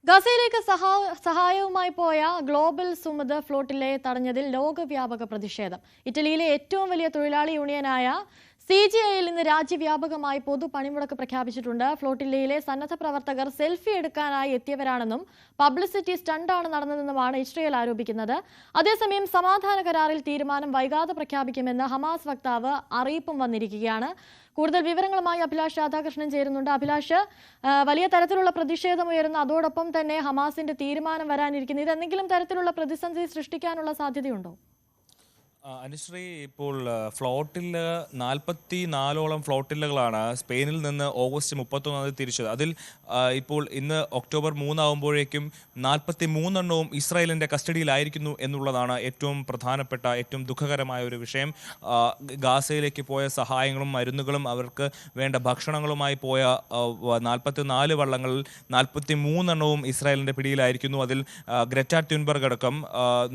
ഗസയിലേക്ക് സഹായവുമായി പോയ global സുമത് flotilla തടഞ്ഞതിൽ ലോകവ്യാപക പ്രതിഷേധം. ഇറ്റലിയിലെ ഏറ്റവും വലിയ തൊഴിലാളി യൂണിയനായ CGIയിൽ ഇന്ന് രാജ്യവ്യാപകമായി പൊതു പണിമുടക്ക് പ്രഖ്യാപിച്ചിട്ടുണ്ട്. ഫ്ലോട്ടില്ലയിലെ സന്നദ്ധ പ്രവർത്തകർ സെൽഫി എടുക്കാനായി എത്തിയവരാണെന്നും പബ്ലിസിറ്റി സ്റ്റണ്ടാണ് നടന്നതെന്നുമാണ് ഇസ്രയേൽ ആരോപിക്കുന്നത്. അതേസമയം സമാധാന കരാറിൽ തീരുമാനം വൈകാതെ പ്രഖ്യാപിക്കുമെന്ന് ഹമാസ് വക്താവ് അറിയിപ്പും വന്നിരിക്കുകയാണ്. കൂടുതൽ വിവരങ്ങളുമായി അഭിലാഷ് രാധാകൃഷ്ണൻ ചേരുന്നുണ്ട്. അഭിലാഷ്, വലിയ തരത്തിലുള്ള പ്രതിഷേധം ഉയരുന്ന അതോടൊപ്പം തന്നെ ഹമാസിന്റെ തീരുമാനം വരാനിരിക്കുന്നു. ഇത് എന്തെങ്കിലും തരത്തിലുള്ള പ്രതിസന്ധി സൃഷ്ടിക്കാനുള്ള സാധ്യതയുണ്ടോ? അനുശ്രീ, ഇപ്പോൾ ഫ്ലോട്ടില്ല 44ഓളം ഫ്ലോട്ടില്ലകളാണ് സ്പെയിനിൽ നിന്ന് ഓഗസ്റ്റ് 31 തിരിച്ചത്. അതിൽ ഇപ്പോൾ ഇന്ന് ഒക്ടോബർ 3 ആകുമ്പോഴേക്കും 43 ഇസ്രായേലിൻ്റെ കസ്റ്റഡിയിലായിരിക്കുന്നു എന്നുള്ളതാണ് ഏറ്റവും പ്രധാനപ്പെട്ട, ഏറ്റവും ദുഃഖകരമായ ഒരു വിഷയം. ഗാസയിലേക്ക് പോയ സഹായങ്ങളും മരുന്നുകളും അവർക്ക് വേണ്ട ഭക്ഷണങ്ങളുമായി പോയ 44 വള്ളങ്ങളിൽ 43 ഇസ്രായേലിൻ്റെ പിടിയിലായിരിക്കുന്നു. അതിൽ ഗ്രെറ്റ ട്യൂൻബർഗ് അടക്കം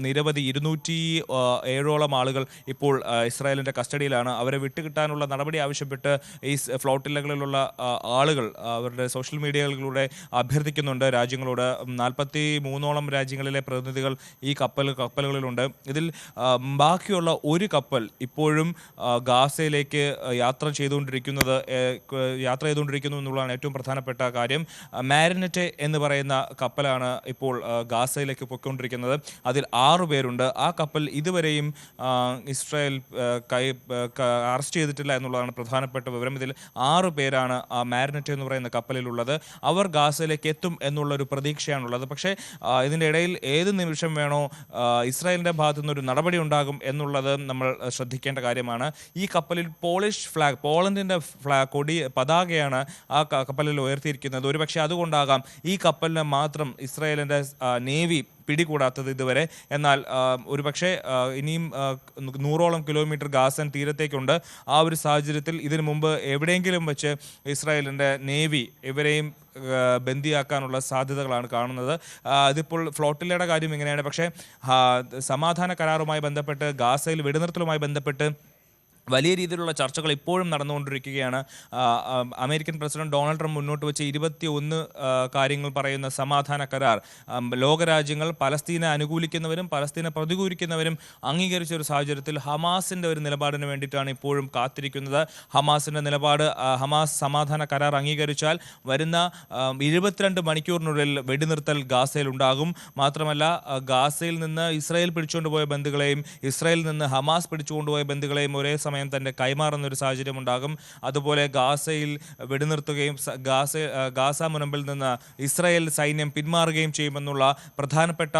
നിരവധി 207ഓളം ആളുകൾ ഇപ്പോൾ ഇസ്രായേലിൻ്റെ കസ്റ്റഡിയിലാണ്. അവരെ വിട്ടുകിട്ടാനുള്ള നടപടി ആവശ്യപ്പെട്ട് ഈ ഫ്ലോട്ടില്ലകളിലുള്ള ആളുകൾ അവരുടെ സോഷ്യൽ മീഡിയകളിലൂടെ അഭ്യർത്ഥിക്കുന്നുണ്ട് രാജ്യങ്ങളോട്. 43ഓളം രാജ്യങ്ങളിലെ പ്രതിനിധികൾ ഈ കപ്പലുകളിലുണ്ട്. ഇതിൽ ബാക്കിയുള്ള ഒരു കപ്പൽ ഇപ്പോഴും ഗാസയിലേക്ക് യാത്ര ചെയ്തുകൊണ്ടിരിക്കുന്നു എന്നുള്ളതാണ് ഏറ്റവും പ്രധാനപ്പെട്ട കാര്യം. മാരിനെറ്റ് എന്ന് പറയുന്ന കപ്പലാണ് ഇപ്പോൾ ഗാസയിലേക്ക് പൊയ്ക്കൊണ്ടിരിക്കുന്നത്. അതിൽ 6 പേരുണ്ട്. ആ കപ്പൽ ഇതുവരെയും ഇസ്രായേൽ അറസ്റ്റ് ചെയ്തിട്ടില്ല എന്നുള്ളതാണ് പ്രധാനപ്പെട്ട വിവരം. ഇതിൽ 6 പേരാണ് മാരിനെറ്റ് എന്ന് പറയുന്ന കപ്പലിലുള്ളത്. അവർ ഗാസയിലേക്ക് എത്തും എന്നുള്ളൊരു പ്രതീക്ഷയാണുള്ളത്. പക്ഷേ ഇതിൻ്റെ ഇടയിൽ ഏത് നിമിഷം വേണോ ഇസ്രായേലിൻ്റെ ഭാഗത്തു നിന്നൊരു നടപടി ഉണ്ടാകും എന്നുള്ളത് നമ്മൾ ശ്രദ്ധിക്കേണ്ട കാര്യമാണ്. ഈ കപ്പലിൽ പോളിഷ് ഫ്ലാഗ്, പോളണ്ടിൻ്റെ പതാകയാണ് ആ കപ്പലിൽ ഉയർത്തിയിരിക്കുന്നത്. ഒരുപക്ഷെ അതുകൊണ്ടാകാം ഈ കപ്പലിനെ മാത്രം ഇസ്രായേലിൻ്റെ നേവി പിടികൂടാത്തത് ഇതുവരെ. എന്നാൽ ഒരുപക്ഷെ ഇനിയും 100ഓളം കിലോമീറ്റർ ഗാസൻ തീരത്തേക്കുണ്ട്. ആ ഒരു സാഹചര്യത്തിൽ ഇതിനു മുമ്പ് എവിടെയെങ്കിലും വെച്ച് ഇസ്രായേലിൻ്റെ നേവി ഇവരെയും ബന്ദിയാക്കാനുള്ള സാധ്യതകളാണ് കാണുന്നത്. ഇതിപ്പോൾ ഫ്ലോട്ടില്ലയുടെ കാര്യം ഇങ്ങനെയാണ്. പക്ഷേ സമാധാന കരാറുമായി ബന്ധപ്പെട്ട്, ഗാസയിൽ വെടിനിർത്തലുമായി ബന്ധപ്പെട്ട് വലിയ രീതിയിലുള്ള ചർച്ചകൾ ഇപ്പോഴും നടന്നുകൊണ്ടിരിക്കുകയാണ്. അമേരിക്കൻ പ്രസിഡന്റ് ഡൊണാൾഡ് ട്രംപ് മുന്നോട്ട് വെച്ച 21 കാര്യങ്ങൾ പറയുന്ന സമാധാന കരാർ ലോകരാജ്യങ്ങൾ പലസ്തീനെ അനുകൂലിക്കുന്നവരും പലസ്തീനെ പ്രതികൂലിക്കുന്നവരും അംഗീകരിച്ച ഒരു സാഹചര്യത്തിൽ ഹമാസിൻ്റെ ഒരു നിലപാടിന് വേണ്ടിയിട്ടാണ് ഇപ്പോഴും കാത്തിരിക്കുന്നത്. ഹമാസിൻ്റെ നിലപാട്, ഹമാസ് സമാധാന കരാർ അംഗീകരിച്ചാൽ വരുന്ന 72 മണിക്കൂറിനുള്ളിൽ വെടിനിർത്തൽ ഗാസയിൽ ഉണ്ടാകും. മാത്രമല്ല, ഗാസയിൽ നിന്ന് ഇസ്രായേൽ പിടിച്ചുകൊണ്ടുപോയ ബന്ധുക്കളെയും ഇസ്രായേലിൽ നിന്ന് ഹമാസ് പിടിച്ചുകൊണ്ടുപോയ ബന്ധുക്കളെയും ഒരേ സമയം തന്നെ കൈമാറുന്ന ഒരു സാഹചര്യം ഉണ്ടാകും. അതുപോലെ ഗാസയിൽ വെടിനിർത്തുകയും ഗാസ മുനമ്പിൽ നിന്ന് ഇസ്രായേൽ സൈന്യം പിന്മാറുകയും ചെയ്യുമെന്നുള്ള പ്രധാനപ്പെട്ട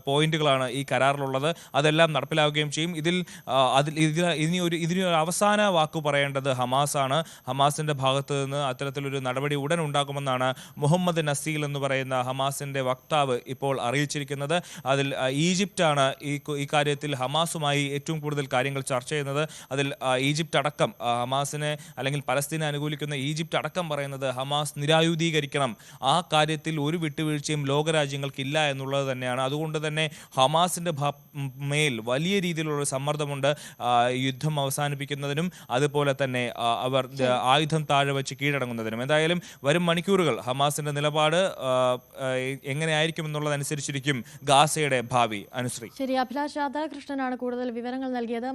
പോയിന്റുകളാണ് ഈ കരാറിലുള്ളത്. അതെല്ലാം നടപ്പിലാവുകയും ചെയ്യും. ഇതിനൊരു അവസാന വാക്കു പറയേണ്ടത് ഹമാസാണ്. ഹമാസിൻ്റെ ഭാഗത്ത് നിന്ന് അത്തരത്തിലൊരു നടപടി ഉടൻ ഉണ്ടാകുമെന്നാണ് മുഹമ്മദ് നസീൽ എന്ന് പറയുന്ന ഹമാസിൻ്റെ വക്താവ് ഇപ്പോൾ അറിയിച്ചിരിക്കുന്നത്. അതിൽ ഈജിപ്റ്റാണ് ഈ കാര്യത്തിൽ ഹമാസുമായി ഏറ്റവും കൂടുതൽ കാര്യങ്ങൾ ചർച്ച ചെയ്യുന്നത്. അതിൽ ഈജിപ്റ്റ് അടക്കം ഹമാസിനെ അല്ലെങ്കിൽ പലസ്തീനെ അനുകൂലിക്കുന്ന ഈജിപ്റ്റ് അടക്കം പറയുന്നത് ഹമാസ് നിരായുധീകരിക്കണം, ആ കാര്യത്തിൽ ഒരു വിട്ടുവീഴ്ചയും ലോകരാജ്യങ്ങൾക്കില്ല എന്നുള്ളത് തന്നെയാണ്. അതുകൊണ്ട് തന്നെ ഹമാസിൻ്റെ മേൽ വലിയ രീതിയിലുള്ള സമ്മർദ്ദമുണ്ട് യുദ്ധം അവസാനിപ്പിക്കുന്നതിനും അതുപോലെ തന്നെ അവർ ആയുധം താഴെ വെച്ച് കീഴടങ്ങുന്നതിനും. എന്തായാലും വരും മണിക്കൂറുകൾ ഹമാസിൻ്റെ നിലപാട് എങ്ങനെയായിരിക്കും എന്നുള്ളതനുസരിച്ചിരിക്കും ഗാസയുടെ ഭാവി. അനുശ്രീ. ശരി, അഭിലാഷ് രാധാകൃഷ്ണനാണ് കൂടുതൽ വിവരങ്ങൾ നൽകിയത്.